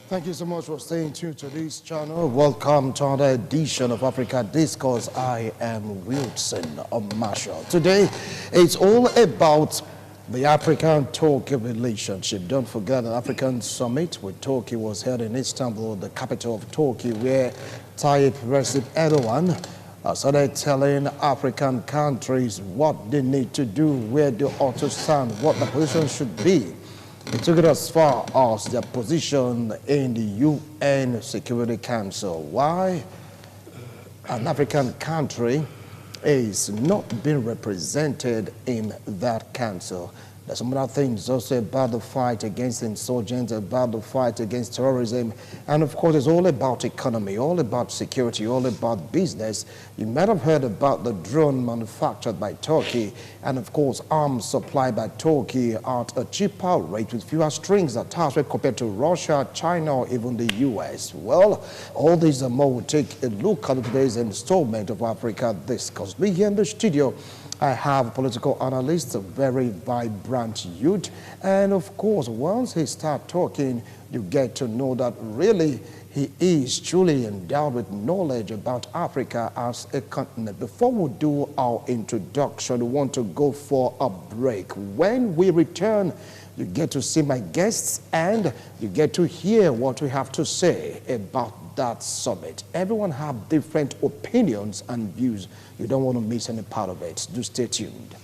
Thank you so much for staying tuned to this channel. Welcome to another edition of Africa Discourse. I am Wilson Marshall. Today, it's all about the African-Turkey relationship. Don't forget the African Summit with Turkey was held in Istanbul, the capital of Turkey, where Tayyip Recep Erdogan started telling African countries what they need to do, where they ought to stand, what the position should be. It took it as far as their position in the UN Security Council. Why an African country is not being represented in that council. There's some other things also about the fight against insurgents, about the fight against terrorism, and of course it's all about economy, all about security, all about business. You might have heard about the drone manufactured by Turkey, and of course arms supplied by Turkey at a cheaper rate with fewer strings attached compared to Russia, China, or even the US. Well, all these and more will take a look at today's installment of Africa Discourse. Me here in the studio, I have political analysts, a very vibrant youth, and of course, once he starts talking, you get to know that really he is truly endowed with knowledge about Africa as a continent. Before we do our introduction, we want to go for a break. When we return, you get to see my guests and you get to hear what we have to say about that summit. Everyone have different opinions and views. You don't want to miss any part of it. Do stay tuned.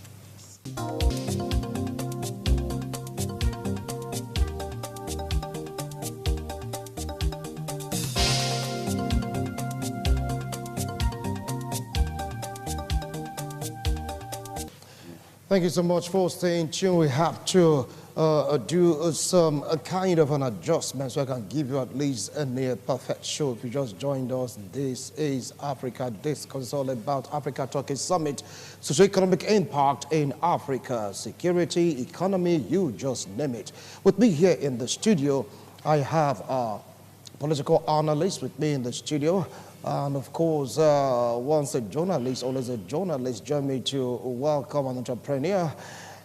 Thank you so much for staying tuned. We have to do some kind of an adjustment so I can give you at least a near perfect show. If you just joined us, this is Africa Discourse. It's all about Africa-Turkey Summit, socio-economic impact in Africa, security, economy, you just name it. With me here in the studio, I have a political analyst with me in the studio. And of course, once a journalist, always a journalist. Join me to welcome an entrepreneur,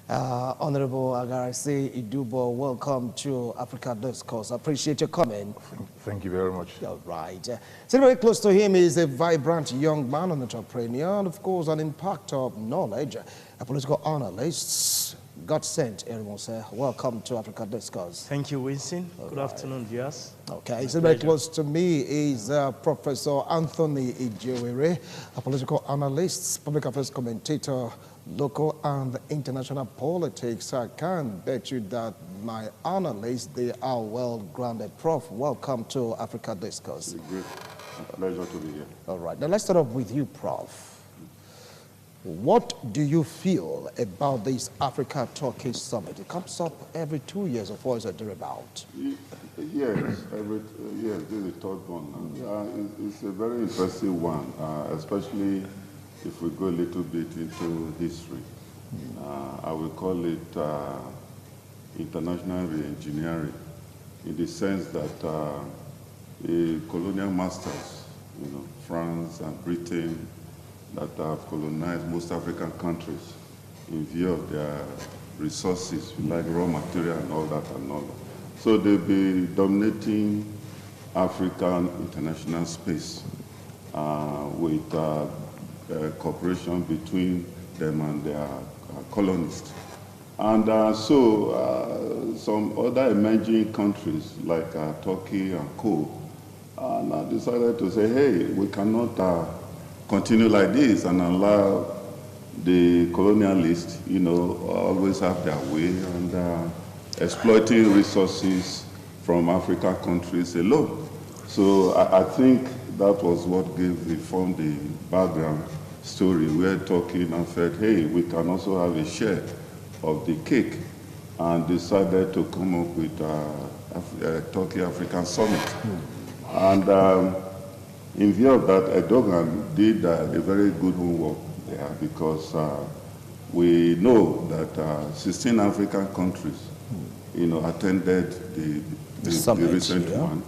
Honorable Agarasi Idubo. Welcome to Africa Discourse. I appreciate your coming. Thank you very much. All right. Sitting very close to him is a vibrant young man, an entrepreneur, and of course, an impact of knowledge, a political analyst. God sent, everyone say. Welcome to Africa Discourse. Thank you, Winston. Good afternoon, viewers. Okay, so very close to me is Professor Anthony Ijewere, a political analyst, public affairs commentator, local and international politics. I can bet you that my analysts, they are well-grounded. Prof, welcome to Africa Discourse. It's a great pleasure to be here. All right, now let's start off with you, Prof. What do you feel about this Africa-Turkey Summit? It comes up every 2 years, or 4 years, or thereabout. Yes, yes, this is the third one. It's a very impressive one, especially if we go a little bit into history. I will call it international re-engineering, in the sense that the colonial masters, France and Britain, that have colonized most African countries in view of their resources, like raw material and all that. So they'll be dominating African international space with cooperation between them and their colonists. And so some other emerging countries like Turkey and co now decided to say, hey, we cannot continue like this and allow the colonialists, always have their way and exploiting resources from African countries alone. So I think that was what formed the background story. We're talking and said, hey, we can also have a share of the cake, and decided to come up with a Turkey African Summit. And in view of that, Erdogan did a very good homework there, because we know that 16 African countries, attended the summit, recent one,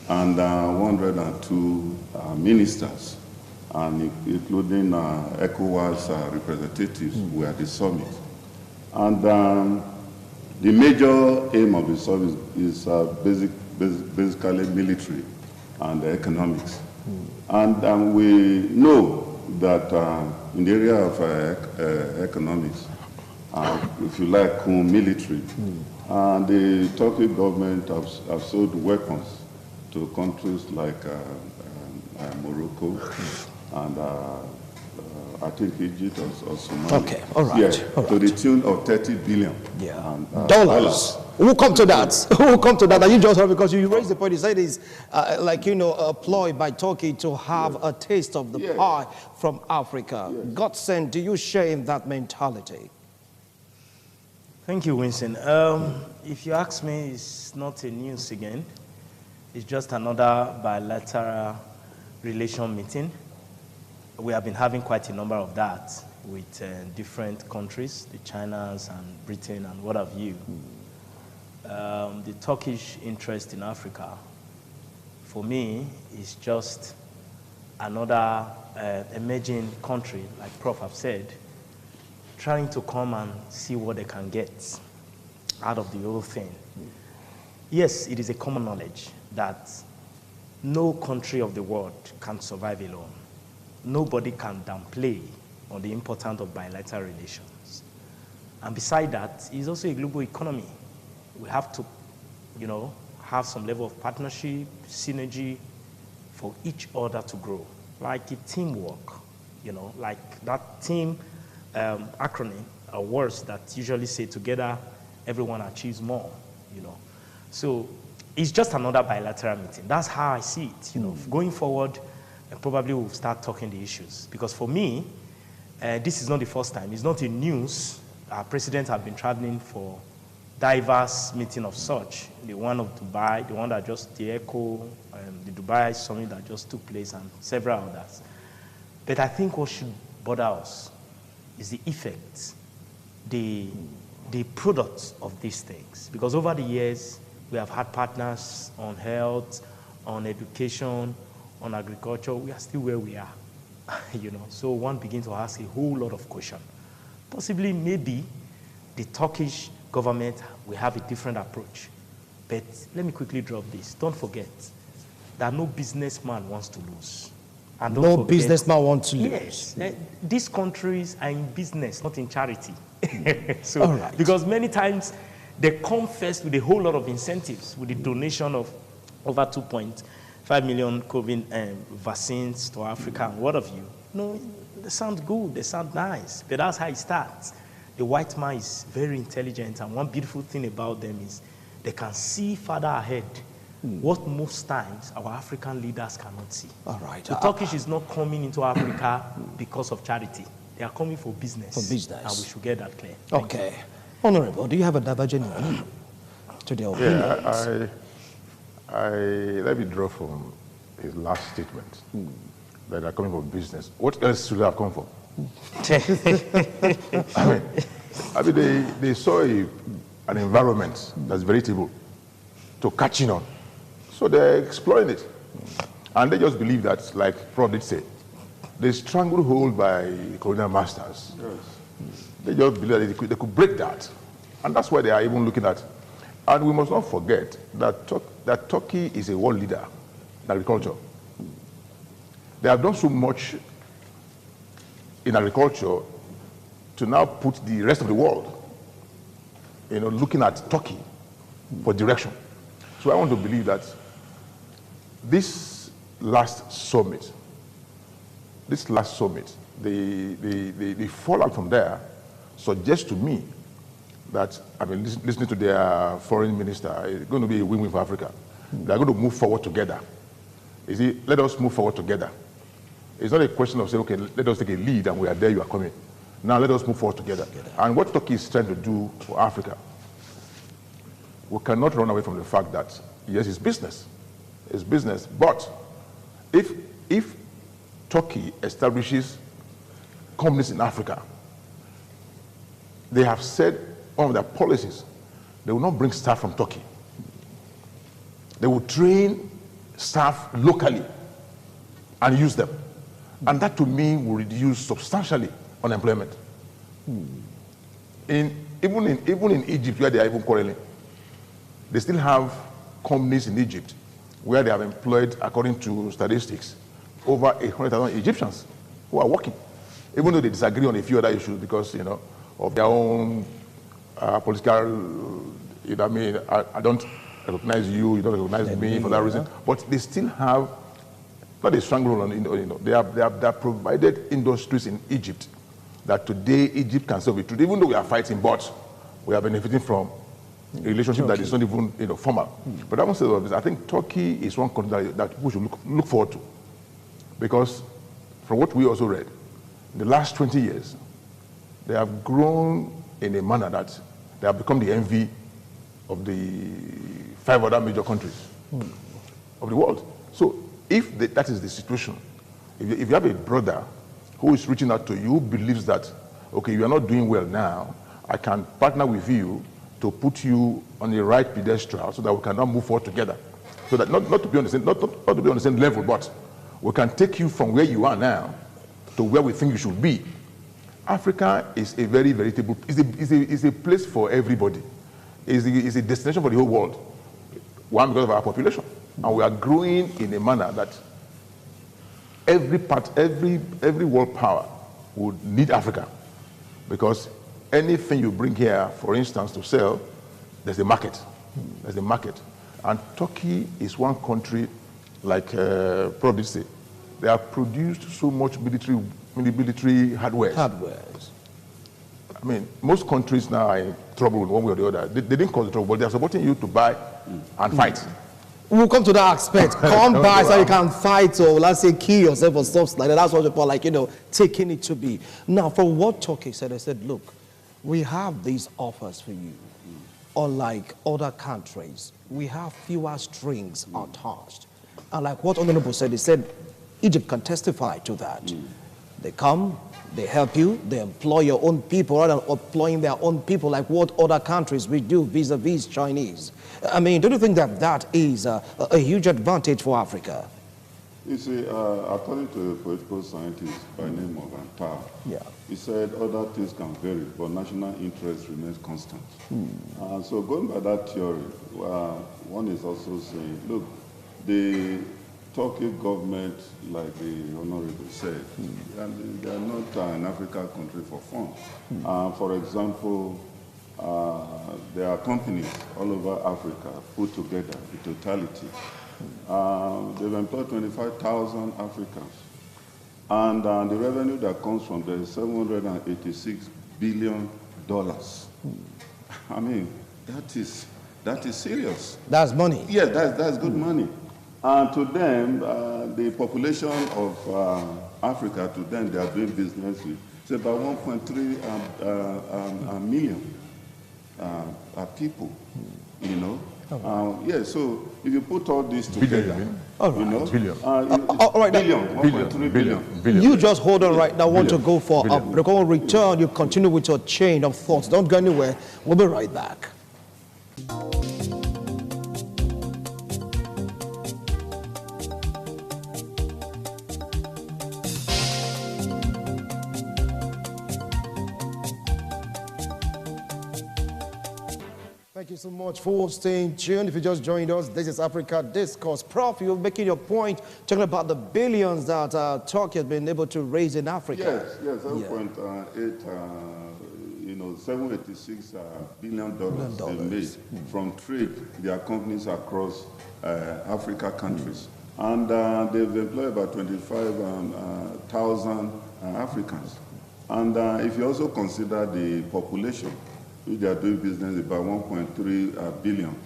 and 102 ministers, and including ECOWAS representatives were at the summit. And the major aim of the summit is basically military and economics. And we know that in the area of economics, if you like, military, the Turkey government have sold weapons to countries like Morocco and I think Egypt or Somalia. Okay, all right. Yeah, all right. to the tune of 30 billion. Yeah. Dollars. We'll come to that. We'll come to that. And you just heard, because you raised the point, you said it's like, a ploy by Turkey to have a taste of the pie from Africa. God sent, do you share in that mentality? Thank you, Winston. If you ask me, it's not a news again. It's just another bilateral relation meeting. We have been having quite a number of that with different countries, the Chinas and Britain and what have you. The Turkish interest in Africa, for me, is just another emerging country, like Prof have said, trying to come and see what they can get out of the whole thing. Yes, it is a common knowledge that no country of the world can survive alone. Nobody can downplay on the importance of bilateral relations. And beside that, it's also a global economy. We have to, have some level of partnership, synergy for each other to grow. Like a teamwork, like that team acronym or words that usually say together, everyone achieves more, So it's just another bilateral meeting. That's how I see it, Going forward, probably we'll start talking the issues. Because for me, this is not the first time. It's not a news. Our presidents have been traveling for diverse meeting of such. The one of Dubai, the one that just, the ECHO, the Dubai summit that just took place, and several others. But I think what should bother us is the effects, the products of these things. Because over the years, we have had partners on health, on education, on agriculture. We are still where we are, So one begins to ask a whole lot of questions. Possibly, maybe, the Turkish government will have a different approach. But let me quickly drop this. Don't forget that no businessman wants to lose. And No businessman wants to lose. Yes. These countries are in business, not in charity. So, all right. Because many times they come first with a whole lot of incentives, with the donation of over 2.5 million COVID vaccines to Africa and what have you. No, they sound good, they sound nice, but that's how it starts. The white man is very intelligent, and one beautiful thing about them is they can see further ahead what most times our African leaders cannot see. All right. The Turkish is not coming into Africa because of charity. They are coming for business. For business. And we should get that clear. Okay. Honorable, do you have a divergent view to the opinions? Let me draw from his last statement that they are coming for business. What else should they have come for? I mean, they saw an environment that's veritable to catching on. So they're exploring it. And they just believe that, like Prof did say, the stranglehold by colonial masters. Yes. They just believe that they could break that. And that's why they are even looking at. And we must not forget that Turkey is a world leader in agriculture. They have done so much in agriculture to now put the rest of the world, looking at Turkey for direction. So I want to believe that this last summit, the fallout from there suggests to me that, listening to their foreign minister, it's going to be a win-win for Africa. They're going to move forward together. Let us move forward together. It's not a question of saying, okay, let us take a lead and we are there, you are coming. Now let us move forward together. And what Turkey is trying to do for Africa, we cannot run away from the fact that, yes, it's business. It's business. But if Turkey establishes companies in Africa, they have said one of their policies, they will not bring staff from Turkey. They will train staff locally and use them. And that, to me, will reduce substantially unemployment. Even in Egypt, where they are even quarreling, they still have companies in Egypt where they have employed, according to statistics, over 100,000 Egyptians who are working, even though they disagree on a few other issues because, of their own political, I mean, I don't recognize you, you don't recognize me for that reason, but they still have, not a stranglehold on, they have provided industries in Egypt that today Egypt can serve it. Even though we are fighting, but we are benefiting from a relationship that is not even formal. But having said all this, I think Turkey is one country that we should look forward to, because from what we also read, in the last 20 years, they have grown in a manner that they have become the envy of the 5 other major countries of the world. So if that is the situation, if you have a brother who is reaching out to you, who believes that, okay, you are not doing well now, I can partner with you to put you on the right pedestal so that we can now move forward together. So that not to be on the same, not to be on the same level, but we can take you from where you are now to where we think you should be. Africa is a very veritable, is a place for everybody. Is a destination for the whole world. One, because of our population. And we are growing in a manner that every world power would need Africa. Because anything you bring here, for instance, to sell, there's a market. There's a market. And Turkey is one country, like probably say, they have produced so much military hardware. I mean, most countries now are in trouble one way or the other. They didn't cause the trouble, but they are supporting you to buy and fight. We'll come to that aspect. Come by so you can fight or, let's say, kill yourself or stuff like that. That's what people like, taking it to be. Now, from what Turkey said, they said, look, we have these offers for you. Unlike other countries, we have fewer strings attached. And like what Honorable said, he said, Egypt can testify to that. They come, they help you, they employ your own people rather than employing their own people like what other countries we do vis-a-vis Chinese. I mean, don't you think that that is a huge advantage for Africa? You see, according to a political scientist by name of Antar, he said other things can vary, but national interest remains constant. So going by that theory, one is also saying, look, the Turkey government, like the Honorable said, they are not an African country for fun. For example, there are companies all over Africa put together, the totality. They've employed 25,000 Africans. And the revenue that comes from there is $786 billion. I mean, that is serious. That's money. Yeah, that's good money. And to them, the population of Africa, to them, they are doing business with, it's about 1.3 million people, Yeah, so if you put all this together, Billion. All right, Billion. You just hold on right now. I want to go for a break. When we return, you continue with your chain of thoughts. Don't go anywhere. We'll be right back. Thank you so much for staying tuned. If you just joined us, this is Africa Discourse. Prof, you're making your point, talking about the billions that Turkey has been able to raise in Africa. Yes, 7.8, $786 billion they made from trade, their companies across Africa countries. And they've employed about 25,000 Africans. And if you also consider the population, they are doing business about 1.3 billion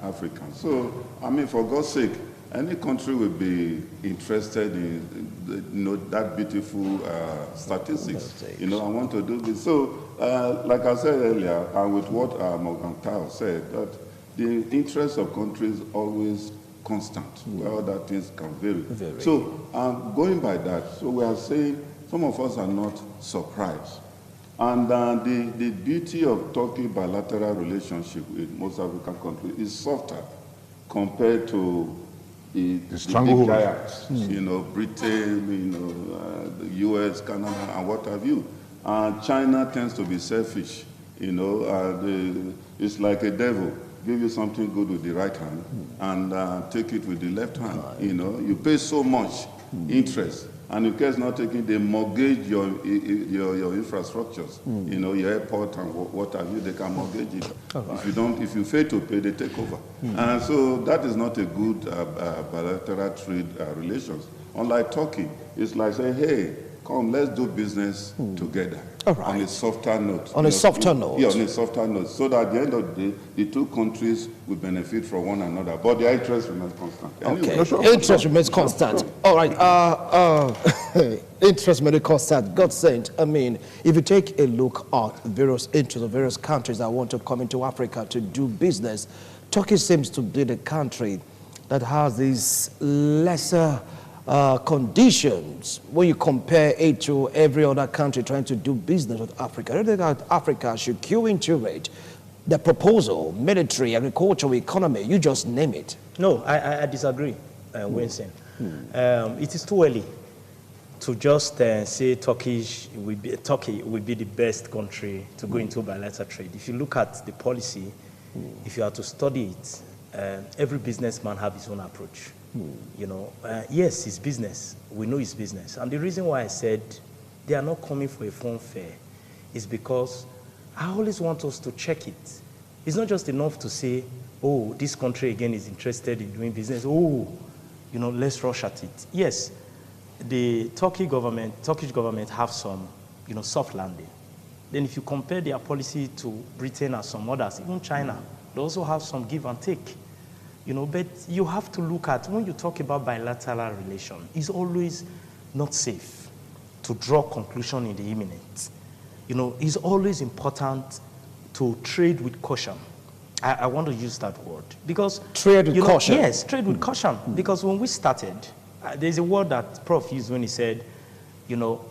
Africans. So, I mean, for God's sake, any country will be interested in, that beautiful statistics. I want to do this. So, like I said earlier, and with what Morgan Tao said, that the interest of countries always constant, where other things can vary. So, going by that, so we are saying some of us are not surprised. And the beauty of Turkey bilateral relationship with most African countries is softer compared to the big giants, Britain, the US, Canada, and what have you. China tends to be selfish, it's like a devil. give you something good with the right hand and take it with the left hand. You know, you pay so much interest, and in case not taking, they mortgage your infrastructures. You know, your airport and what have you. They can mortgage it. If you fail to pay, they take over. And so that is not a good bilateral trade relations. Unlike Turkey, it's like saying, hey, come, let's do business together. On a softer note. On a softer note. Yeah, on a softer note. So that at the end of the day, the two countries will benefit from one another. But their interest remains constant. Okay. Interest remains constant. All right. Interest remains constant. God sent. I mean, if you take a look at various interests of various countries that want to come into Africa to do business, Turkey seems to be the country that has these lesser conditions when you compare it to every other country trying to do business with Africa. I don't think that Africa should queue into it. The proposal, military, agricultural, economy, you just name it. No, I disagree, Winston. It is too early to just say Turkey will be the best country to go into bilateral trade. If you look at the policy, if you are to study it, every businessman has his own approach. You know, yes, it's business. We know it's business. And the reason why I said they are not coming for a phone fair is because I always want us to check it. It's not just enough to say, oh, this country again is interested in doing business. Oh, you know, let's rush at it. Yes, the Turkish government have some, you know, soft landing. Then if you compare their policy to Britain and some others, even China, they also have some give and take. You know, but you have to look at, when you talk about bilateral relation, it's always not safe to draw conclusion in the imminent. You know, it's always important to trade with caution. I want to use that word. Because trade with caution? Yes, trade with caution. Because when we started, there's a word that Prof used when he said, you know,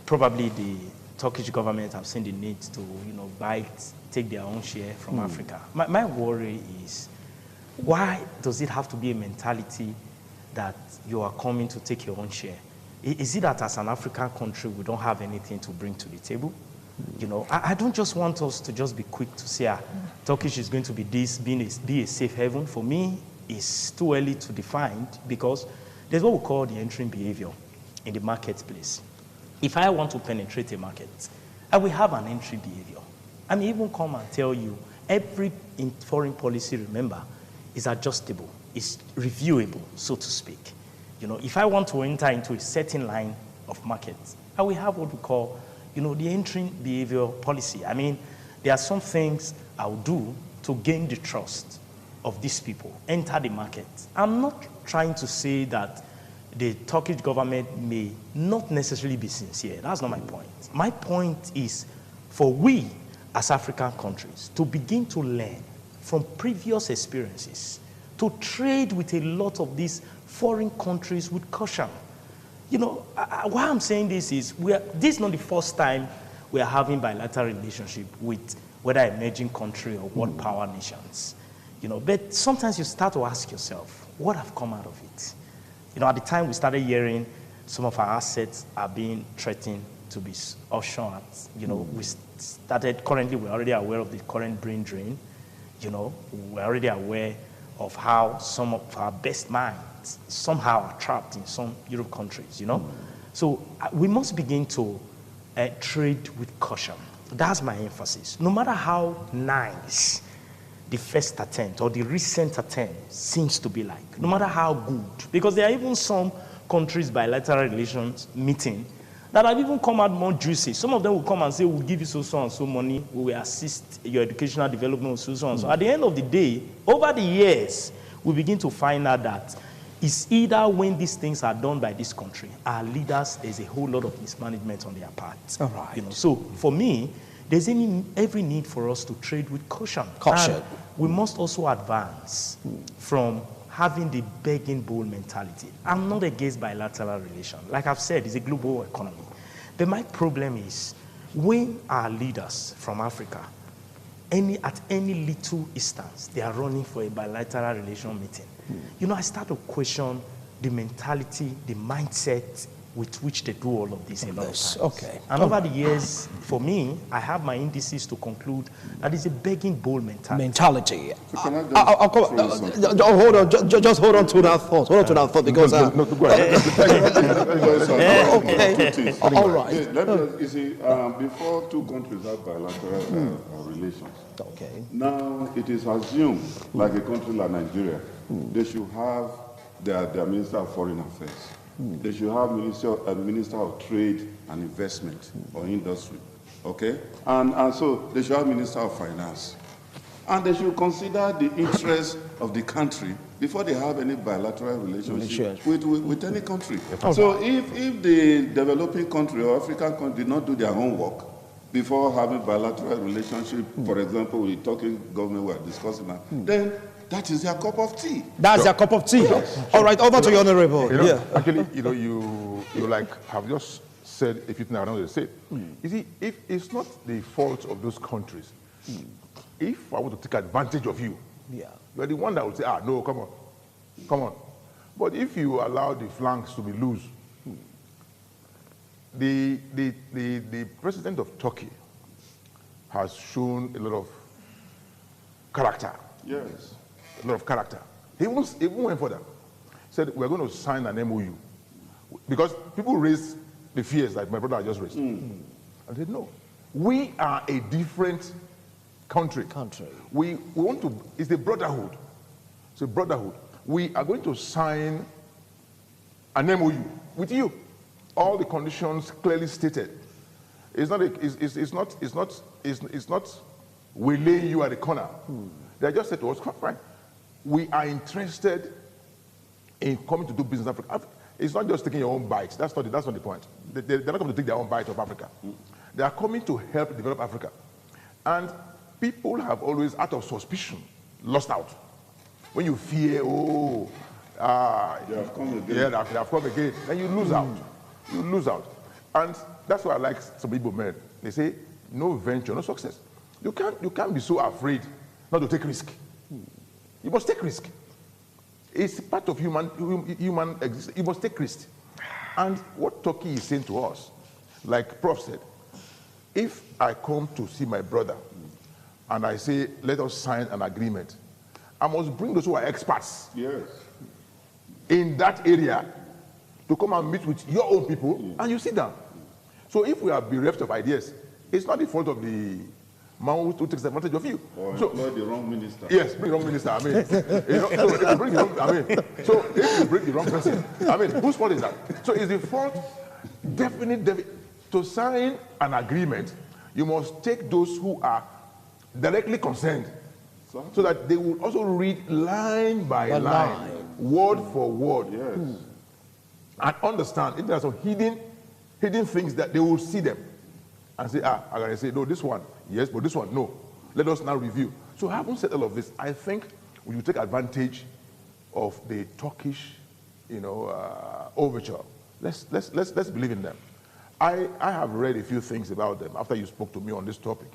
probably the Turkish government have seen the need to, you know, take their own share from Africa. My worry is, why does it have to be a mentality that you are coming to take your own share? Is it that as an African country, we don't have anything to bring to the table? You know, I don't just want us to just be quick to say, Turkish is going to be be a safe haven. For me, it's too early to define, because there's what we call the entering behavior in the marketplace. If I want to penetrate a market, I will have an entry behavior. I may even come and tell you, every foreign policy, remember, is adjustable, is reviewable, so to speak. You know, if I want to enter into a certain line of markets, I will have what we call, you know, the entering behavior policy. I mean, there are some things I'll do to gain the trust of these people, enter the market. I'm not trying to say that the Turkish government may not necessarily be sincere. That's not my point. My point is for we as African countries to begin to learn from previous experiences, to trade with a lot of these foreign countries with caution. You know, why I'm saying this is, this is not the first time we are having bilateral relationship with whether emerging country or world power nations. You know, but sometimes you start to ask yourself, what have come out of it? You know, at the time we started hearing some of our assets are being threatened to be offshore. You know, currently we're already aware of the current brain drain. You know, we're already aware of how some of our best minds somehow are trapped in some Europe countries, you know. So we must begin to trade with caution. That's my emphasis. No matter how nice the first attempt or the recent attempt seems to be like, no matter how good, because there are even some countries' bilateral relations meeting that have even come out more juicy. Some of them will come and say, we'll give you so and so money, we will assist your educational development with so and so. At the end of the day, over the years, we begin to find out that it's either when these things are done by this country, our leaders, there's a whole lot of mismanagement on their part. All right. You know, so for me, there's every need for us to trade with caution. And we must also advance from having the begging bowl mentality. I'm not against bilateral relations. Like I've said, it's a global economy. But my problem is when our leaders from Africa, at any little instance, they are running for a bilateral relation meeting. You know, I start to question the mentality, the mindset with which they do all of this a lot of times. Okay. And over the years, for me, I have my indices to conclude that it's a begging bowl mentality. So can I just I'll come, throw something? hold on, just hold on to that thought. Hold on to that thought because. No, go ahead. Okay. All right. Let us, you see, before two countries have bilateral relations, Okay. now it is assumed, like a country like Nigeria, they should have their Minister of Foreign Affairs. They should have Minister of Trade and Investment or Industry, okay? And so they should have Minister of Finance. And they should consider the interests of the country before they have any bilateral relationship with any country. So if the developing country or African country did not do their homework before having bilateral relationship, for example, with the Turkish government we are discussing now, then that is their cup of tea. That's their cup of tea. All right, over to you, Honorable. Actually, you like have just said a few things I wanted to say. You see, if it's not the fault of those countries, if I want to take advantage of you, you're the one that will say, no, come on. But if you allow the flanks to be loose, the president of Turkey has shown a lot of character. Yes. A lot of character. He even went further. Said, we're going to sign an MOU. Because people raised the fears that my brother just raised. And I said, no. We are a different country. We want to, it's a brotherhood. It's a brotherhood. We are going to sign an MOU with you. All the conditions clearly stated. It's not we lay you at the corner. They just said to us, fine, we are interested in coming to do business in Africa. It's not just taking your own bite. That's not the point. They're not coming to take their own bite of Africa. They are coming to help develop Africa. And people have always, out of suspicion, lost out. When you fear, they have come again. Yeah, they have come again. Then you lose out. You lose out. And that's why I like some Igbo men. They say, no venture, no success. You can't be so afraid not to take risk. You must take risk. It's part of human existence. You must take risk. And what Turkey is saying to us, like Prof said, if I come to see my brother and I say, let us sign an agreement, I must bring those who are experts in that area to come and meet with your own people, and you sit down. So if we are bereft of ideas, it's not the fault of the man who takes advantage of you. Or employ the wrong minister. Yes, bring the wrong minister. I mean, so if you bring the wrong, so if you bring the wrong person, whose fault is that? So is the fault definitely to sign an agreement? You must take those who are directly concerned, so that they will also read line by line, word for word, and understand if there are some hidden things that they will see them and say, I'm going to say, no, this one, yes, but this one, no. Let us now review. So having said all of this, I think we should take advantage of the Turkish, overture. Let's believe in them. I have read a few things about them after you spoke to me on this topic.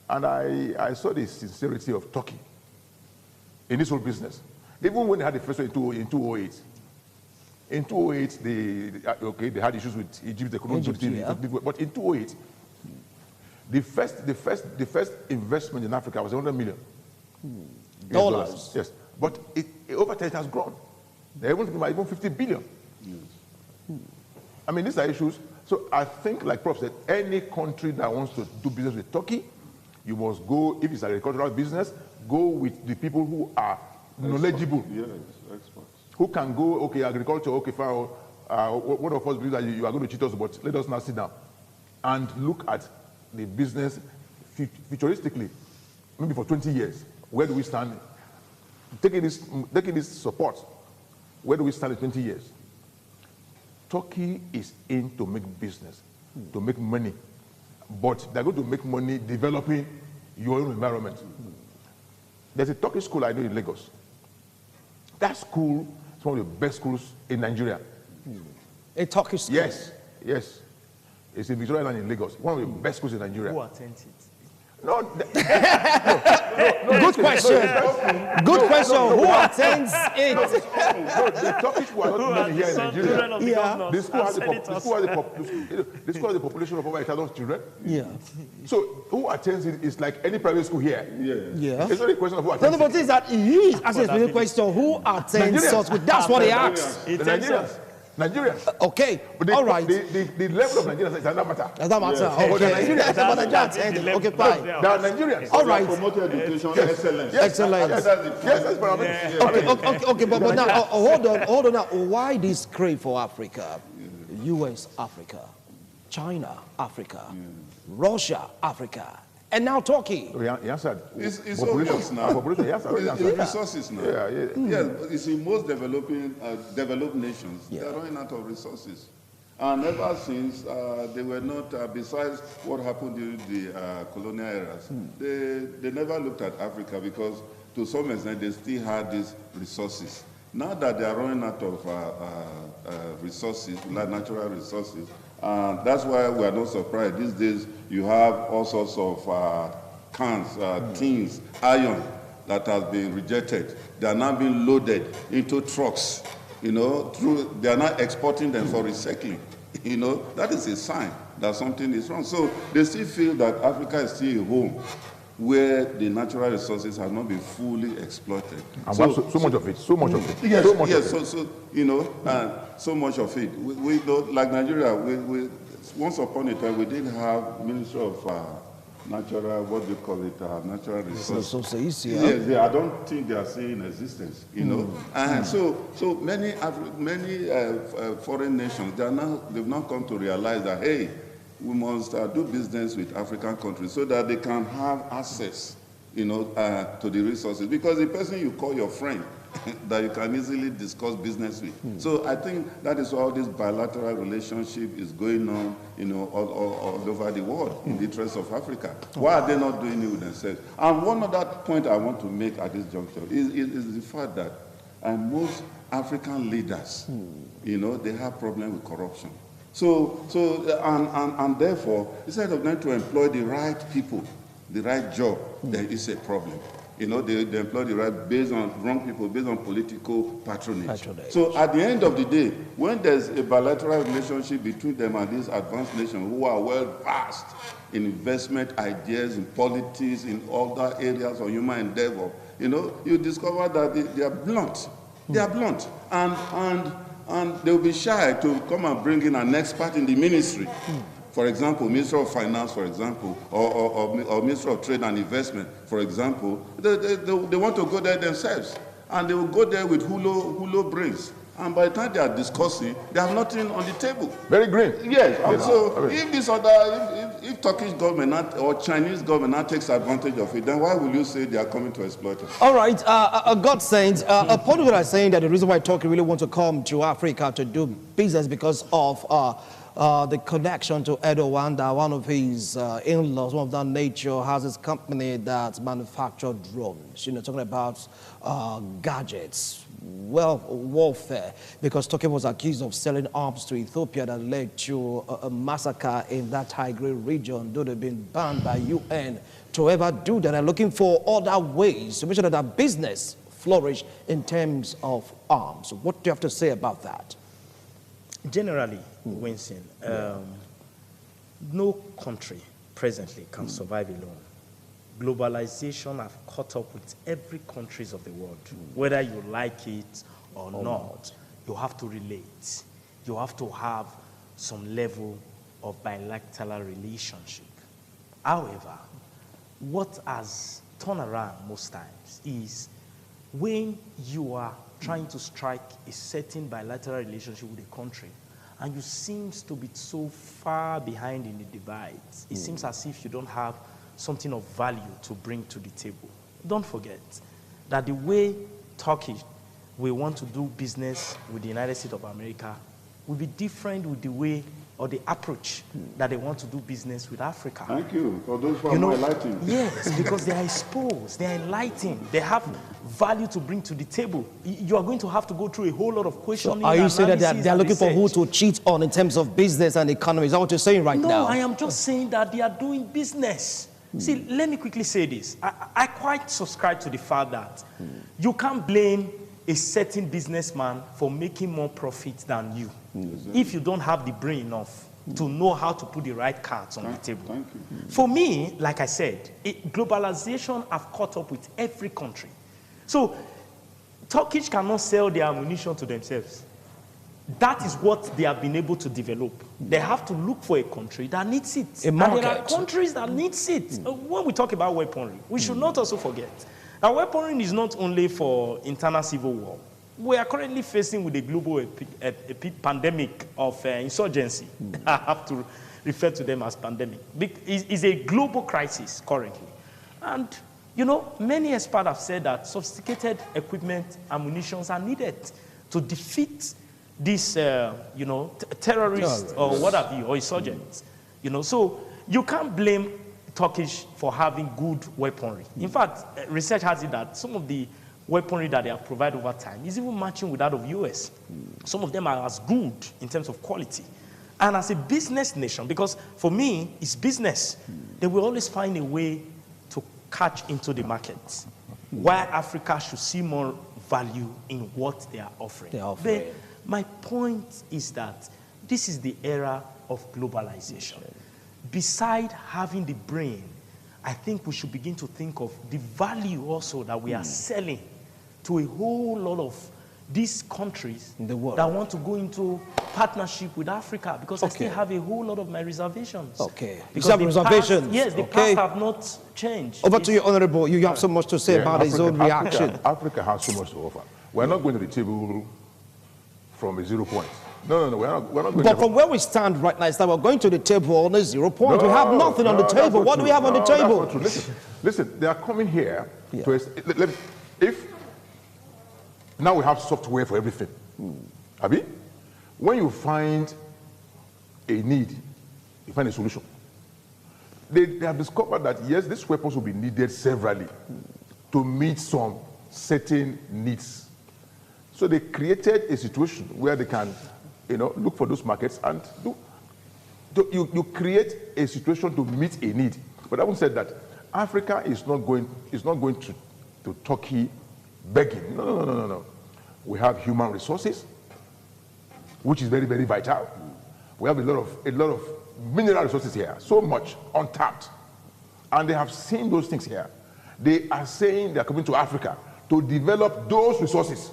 And I saw the sincerity of Turkey in this whole business. Even when they had the first one in 2008. In 2008, they had issues with Egypt. They couldn't do it. But in 2008, the first investment in Africa was $100 million. Dollars. Yes. But over time it has grown. They're even thinking about even 50 billion. These are issues. So I think, like Prof said, any country that wants to do business with Turkey, you must go, if it's agricultural business, go with the people who are knowledgeable. Yes, experts. Who can go, okay, agriculture, okay, fine. One of us believes that you are going to cheat us, but let us now sit down and look at the business futuristically, maybe for 20 years. Where do we stand? Taking this support, where do we stand in 20 years? Turkey is in to make business, to make money, but they're going to make money developing your own environment. There's a Turkish school I know in Lagos. That school is one of the best schools in Nigeria. A Turkish school? Yes. It's in Victoria Land in Lagos. One of the best schools in Nigeria. Who attends No, Good question. Good question. Who attends it? No, the topic we are not many here in Nigeria. Yeah. The school has a population of over 1,000 children. Yeah. So who attends it is like any private school here. Yeah. It's not a question of who No, attends but the thing is that he is asking a specific question. Who attends Nigerians. such? That's what he asks. The Nigerians. Okay. But All right. The level of Nigerians is another matter. Does that matter? But the Okay. Nigerians, But Nigerians attending. Okay, fine. There are Nigerians. All right. Promoted education, excellence. Excellent. Yes, that's paramedics. Okay, but now, hold on now. Why this crave for Africa? US, Africa. China, Africa. Russia, Africa. And now Turkey. He answered. It's obvious now. Population, he answered. It's resources now. Yes, it's in most developed nations, they're running out of resources. And ever since, they were not, besides what happened during the colonial eras, they never looked at Africa because to some extent they still had these resources. Now that they are running out of resources, like natural resources, that's why we are not surprised. These days, you have all sorts of cans, tins, iron that has been rejected. They are now being loaded into trucks. You know, they are now exporting them for recycling. You know, that is a sign that something is wrong. So they still feel that Africa is still a home where the natural resources have not been fully exploited. And so much of it. Yes, so you know, so much of it. We don't, like Nigeria, we once upon a time we did have Ministry of Natural, what do you call it, natural resources. Yes, I don't think they are still in existence, you know. And so many foreign nations, they've now come to realize that, hey, we must do business with African countries so that they can have access, you know, to the resources. Because the person you call your friend, that you can easily discuss business with. So I think that is why this bilateral relationship is going on, you know, all over the world in the interest of Africa. Why are they not doing it with themselves? And one other point I want to make at this juncture is the fact that most African leaders, you know, they have problems with corruption. And therefore, instead of them to employ the right people, the right job, there is a problem. You know, they employ the right based on wrong people, based on political patronage. So at the end of the day, when there's a bilateral relationship between them and these advanced nations who are well versed in investment ideas, in politics, in other areas of human endeavor, you know, you discover that they are blunt. They are blunt. And they'll be shy to come and bring in an expert in the ministry. For example, Minister of Finance, for example, or Minister of Trade and Investment, for example, they want to go there themselves. And they will go there with hulo brains. And by the time they are discussing, they have nothing on the table. Very green. Yes. And so if Turkish government or Chinese government takes advantage of it, then why will you say they are coming to exploit us? All right, God saints, upon what I'm saying that the reason why Turkey really want to come to Africa to do business because of the connection to Erdogan, that one of his in-laws, one of that nature, has his company that manufactures drones, you know, talking about gadgets, warfare, because Turkey was accused of selling arms to Ethiopia that led to a massacre in that Tigray region, though they've been banned by UN to ever do that. They're looking for other ways to make sure that their business flourish in terms of arms. What do you have to say about that? Generally, Winston, no country presently can survive alone. Globalization has caught up with every countries of the world. Whether you like it or not, you have to relate. You have to have some level of bilateral relationship. However, what has turned around most times is when you are trying to strike a certain bilateral relationship with a country, and you seem to be so far behind in the divides, it seems as if you don't have something of value to bring to the table. Don't forget that the way Turkey will want to do business with the United States of America will be different with the way or the approach that they want to do business with Africa. Thank you for those who are enlightened. Yes, because they are exposed, they are enlightened, they have value to bring to the table. You are going to have to go through a whole lot of questioning. So are you saying that they are looking for who to cheat on in terms of business and economy? Is that what you're saying right now? No, I am just saying that they are doing business. See, let me quickly say this. I quite subscribe to the fact that you can't blame a certain businessman for making more profit than you if you don't have the brain enough to know how to put the right cards on the table. Thank you. For me, like I said, globalization have caught up with every country. So Turkish cannot sell their ammunition to themselves. That is what they have been able to develop. They have to look for a country that needs it. A market. And there are countries that need it. When we talk about weaponry, we should not also forget. Now, weaponry is not only for internal civil war. We are currently facing with a global pandemic of insurgency. I have to refer to them as pandemic. It's a global crisis currently. And, you know, many experts have said that sophisticated equipment, ammunitions are needed to defeat these, you know, terrorists or what have you, or insurgents. You know, so you can't blame Turkish for having good weaponry. In fact, research has it that some of the weaponry that they have provided over time is even matching with that of US. Some of them are as good in terms of quality. And as a business nation, because for me, it's business, they will always find a way to catch into the markets. Why Africa should see more value in what they are offering. My point is that this is the era of globalization. Beside having the brain, I think we should begin to think of the value also that we are selling to a whole lot of these countries in the world that want to go into partnership with Africa, because I still have a whole lot of my reservations. Because you have reservations. Yes, the past have not changed. Over to you, Honorable. You have so much to say about his own reaction. Africa has so much to offer. We're not going to the table from a 0 point. No, we're not going But from where we stand right now, is that we're going to the table on a 0 point. We have nothing on the table. What do we have on the table? Listen, they are coming here to, if now we have software for everything. Abi, when you find a need, you find a solution. They have discovered that yes, these weapons will be needed severally to meet some certain needs. So they created a situation where they can, you know, look for those markets and you create a situation to meet a need. But I haven't said that Africa is not going to Turkey begging. No. We have human resources, which is very, very vital. We have a lot of mineral resources here, so much untapped. And they have seen those things here. They are saying they are coming to Africa to develop those resources.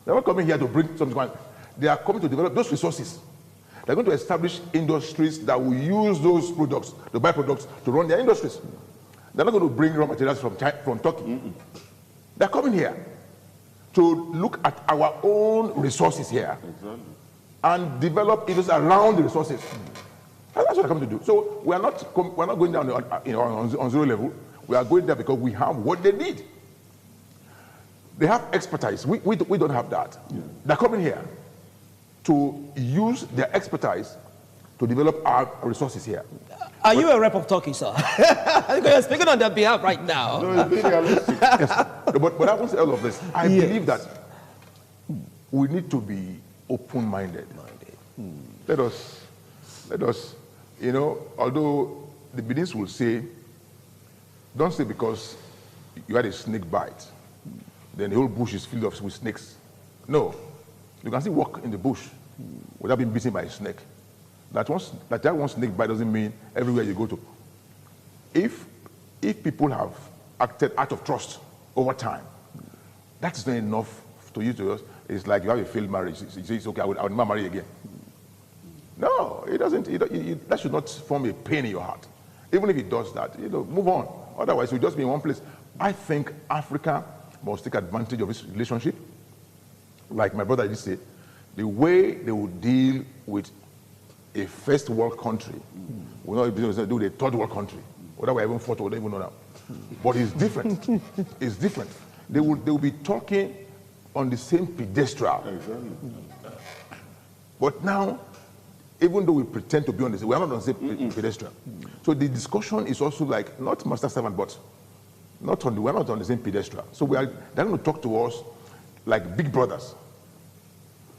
They're not coming here to bring something. They are coming to develop those resources. They're going to establish industries that will use those products, the byproducts, to run their industries. They're not going to bring raw materials from Turkey. They're coming here to look at our own resources here and develop industries around the resources. That's what they're coming to do. So we're not going down on zero level. We are going there because we have what they need. They have expertise. We don't have that. They're coming here to use their expertise to develop our resources here. Are you a rep of Turkey, sir? You're speaking on their behalf right now. No, it's very realistic. Yes. But I won't say all of this. I believe that we need to be open-minded. Let us, you know, although the Beninese will say, don't say because you had a snake bite, then the whole bush is filled with snakes. No. You can still walk in the bush without being bitten by a snake. That one snake bite doesn't mean everywhere you go to. If people have acted out of trust over time, that is not enough to you to us. It's like you have a failed marriage. You say, it's okay, I would never marry again. No, it doesn't. That should not form a pain in your heart. Even if it does that, you know, move on. Otherwise, you'll just be in one place. I think Africa must take advantage of this relationship. Like my brother just said, the way they will deal with a first world country will not be able to do with a third world country. Whether we even fought or don't even know now. But it's different. It's different. They will be talking on the same pedestal. But now, even though we pretend to be on the same, we are not on the same pedestal. So the discussion is also like not master servant, but we're not on the same pedestal. So they're going to talk to us like big brothers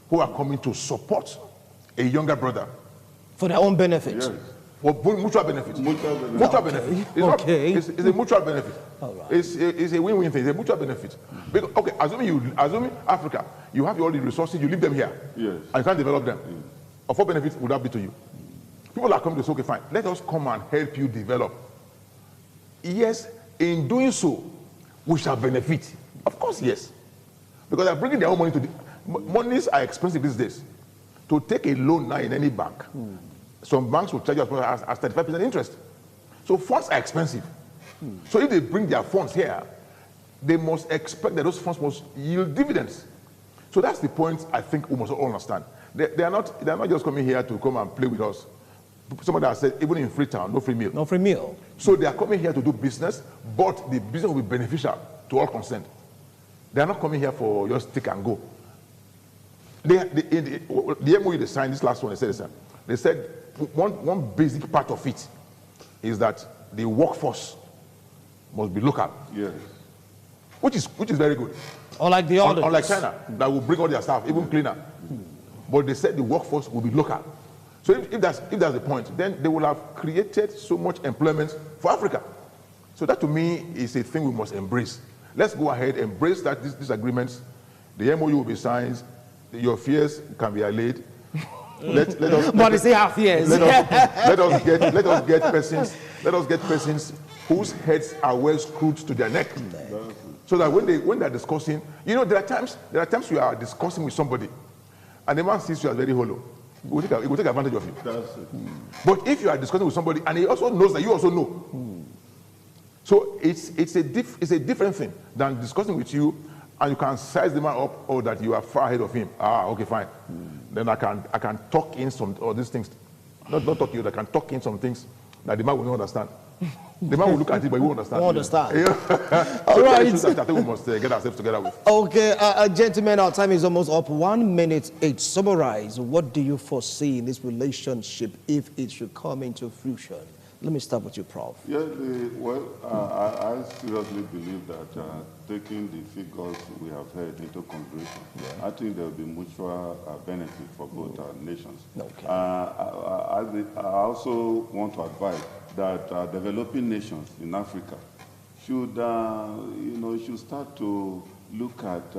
who are coming to support a younger brother. For their own benefit. Yes. For mutual benefit. Mutual benefit. Mutual benefit. It's it's a mutual benefit. All right. It's a win-win thing. It's a mutual benefit. Because, okay, assuming Africa, you have all the resources, you leave them here. Yes. And you can't develop them. Of what benefit would that be to you? People are coming to say, okay, fine, let us come and help you develop. Yes, in doing so, we shall benefit. Of course, yes. Because they're bringing their own money to the... Monies are expensive these days. To take a loan now in any bank, some banks will charge you as 35% interest. So funds are expensive. So if they bring their funds here, they must expect that those funds must yield dividends. So that's the point I think we must all understand. They are not just coming here to come and play with us. Somebody has said, even in Freetown, no free meal. No free meal. So they are coming here to do business, but the business will be beneficial to all concerned. They are not coming here for just take and go. The MOU they signed, this last one, they said one basic part of it is that the workforce must be local. Yes. Which is very good. Unlike the others. Unlike China, that will bring all their staff, even cleaner. But they said the workforce will be local. So if that's the point, then they will have created so much employment for Africa. So that to me is a thing we must embrace. Let's go ahead, embrace that these agreements. The MOU will be signed. Your fears can be allayed. Let us. But they say half years. Let us get persons whose heads are well screwed to their neck, so that when they're discussing, there are times you are discussing with somebody, and the man sees you as very hollow. He will take advantage of you. That's it. But if you are discussing with somebody and he also knows that you also know, so it's a different thing than discussing with you and you can size the man up or that you are far ahead of him. Okay, fine. Then I can talk in some of these things. Not talk to you, I can talk in some things that the man will not understand. The man will look at it, but he won't understand. Won't understand. Yeah. All right. That I think we must get ourselves together with. Okay, gentlemen, our time is almost up. 1 minute each. Summarize. What do you foresee in this relationship if it should come into fruition? Let me start with you, Prof. Yeah, I seriously believe that taking the figures we have heard into consideration, I think there will be mutual benefit for both nations. Okay. I also want to advise that developing nations in Africa should, should start to look at,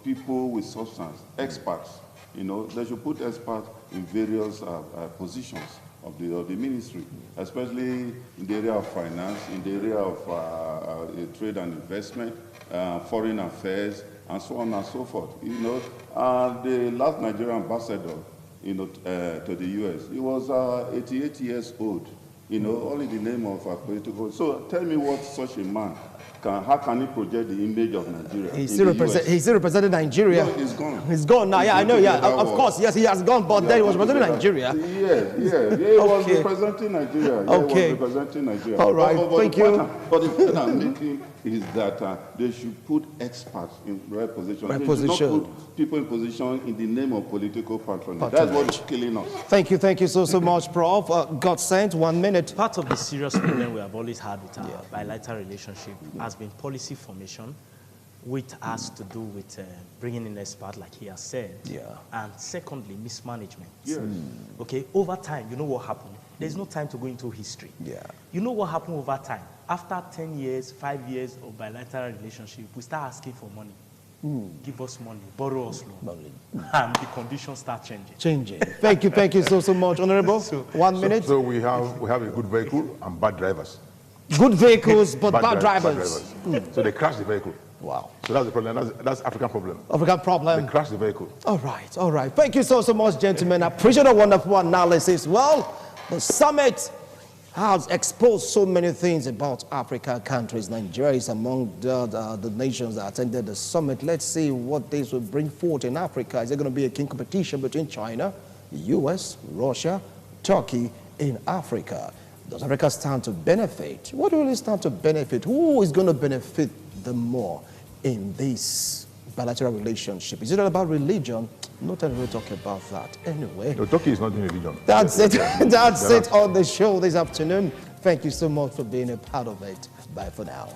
people with substance, experts. They should put experts in various positions of the ministry, especially in the area of finance, in the area of trade and investment, foreign affairs, and so on and so forth. The last Nigerian ambassador, to the U.S., he was 88 years old, all in the name of political. So tell me what such a man how can he project the image of Nigeria? He's still representing Nigeria. No, he's gone. He's gone now. Yeah, I know. Yeah, of course. Yes, he has gone, but then he was representing Nigeria. He was representing Nigeria. Okay. He was representing Nigeria. All right. Thank you. But the point I'm making is that they should put experts in right position. They should not put people in position in the name of political patronage. That's what's killing us. Thank you so much, Prof. God sent 1 minute. Part of the serious problem we have always had with our bilateral relationship has been policy formation, which has to do with bringing in experts, like he has said. Yeah. And secondly, mismanagement. Yes. Okay, over time, you know what happened? There's no time to go into history. Yeah. You know what happened over time? After 10 years, 5 years of bilateral relationship, we start asking for money. Give us money, borrow us loan. And the conditions start changing. Thank you so much, Honorable. 1 minute. So we have a good vehicle and bad drivers. Good vehicles, but bad drivers. So they crash the vehicle. Wow. So that's the problem. That's African problem. African problem. They crash the vehicle. All right. Thank you so much, gentlemen. I appreciate a wonderful analysis. Well, the summit has exposed so many things about African countries. Nigeria is among the nations that attended the summit. Let's see what this will bring forth in Africa. Is there going to be a keen competition between China, the US, Russia, Turkey in Africa? Does Africa stand to benefit? What will it stand to benefit? Who is going to benefit the more in this bilateral relationship? Is it all about religion? Not everybody talk about that. Anyway. No, Turkey is not doing religion. That's it. That's it on the show this afternoon. Thank you so much for being a part of it. Bye for now.